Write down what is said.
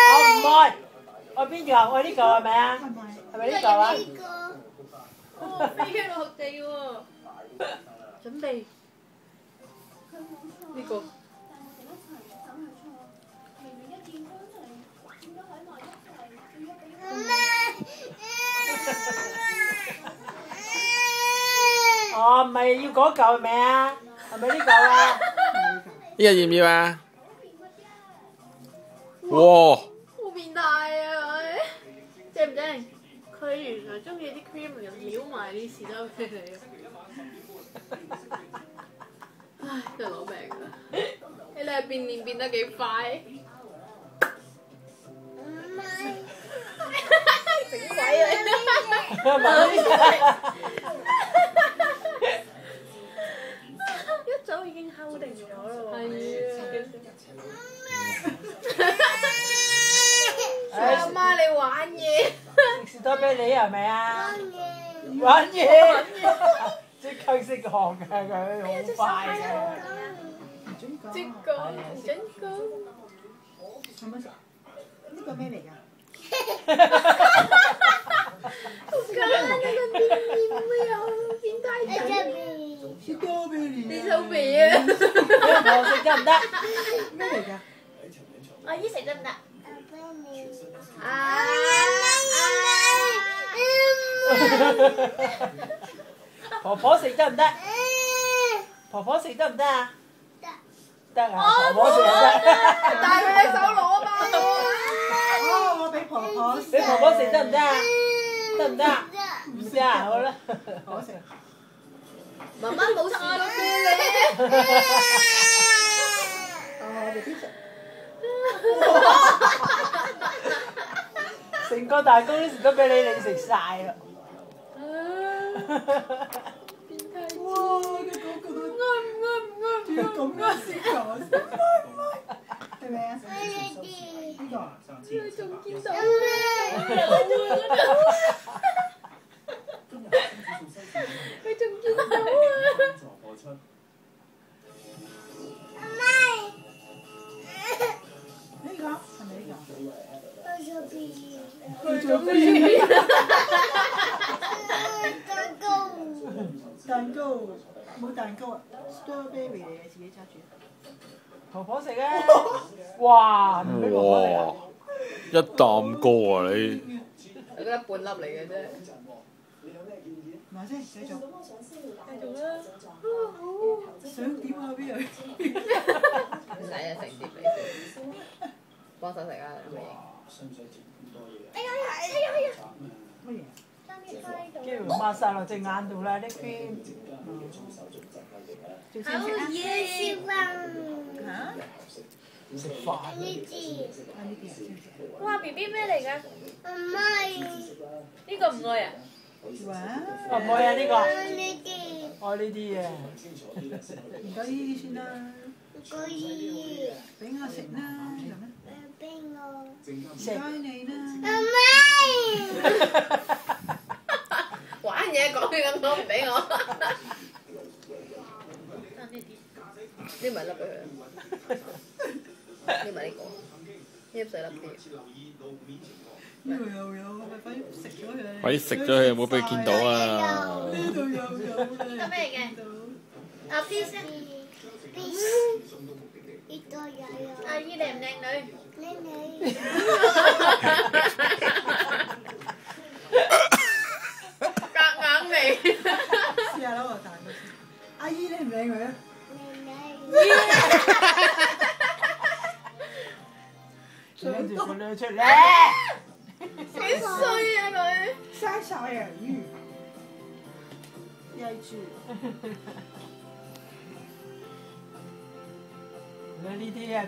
我唔愛，我邊嚿？我呢嚿係咪啊？係咪呢嚿啊？哦，飛起落地喎！準備呢個。哦，唔係要嗰嚿係咪啊？係咪呢嚿啊？呢個要唔要啊？哇！好變態啊佢！正唔正？佢原來中意啲 cream 又撩埋啲士多啤梨。唉，真係攞命㗎！你係變臉變得幾快？整鬼你！一早已經溝定咗咯喎。係啊！阿媽你玩嘢。食士多啤梨係咪啊？玩嘢。即刻識學㗎佢，好快㗎。即講唔準講。係咪呢個咩嚟㗎？士多啤梨。你收皮啊！我食得唔得？咩嚟㗎？阿姨食得唔得？婆婆食得唔得？婆婆食得唔得啊？得啊！婆婆食得。但係佢隻手攞嘛。哦，我俾婆婆食。俾婆婆食得唔得啊？得唔得？唔得啊！好啦。我食。媽媽冇叉咯你。哦，我哋啲食。成個大公啲士多啤梨你食晒啦。哇！你嗰個都仲要咁樣先講，係咪啊？呢個啊？佢仲見到佢仲見到啊！呢個係咪呢個？去咗邊？蛋糕冇蛋糕啊 ，strawberry 嚟嘅，自己揸住。婆婆食啊！哇！唔俾婆婆食啊！一啖過啊你！我覺得半粒嚟嘅啫。埋先，繼續。繼續啦！想點啊邊樣？唔使啊，成碟嚟先。幫手食啊，有咩影？乜嘢？跟住抹曬落隻眼度啦啲 cream。做先食啊！嚇？食飯。啊呢啲啊先食。哇 ！B B 咩嚟㗎？呢個唔愛啊？哇！我唔愛啊呢個。愛呢啲嘅。唔該呢啲先啦。俾我食啦，咁啦。唔該你啦。玩嘢講嘅咁多唔俾我。呢咪粒俾佢。呢咪呢個。呢細粒啲。呢度又有，咪快啲食咗佢。快啲食咗佢，唔好俾佢見到啊！呢度又有啦。係咩嚟嘅？啊 P 先。阿姨靚唔靚女？靚女。夾硬嚟。試下攞個大嘅先。阿姨靚唔靚女啊？跟住佢掠出嚟。幾衰啊佢！生晒啊魚，曳住。你呢啲係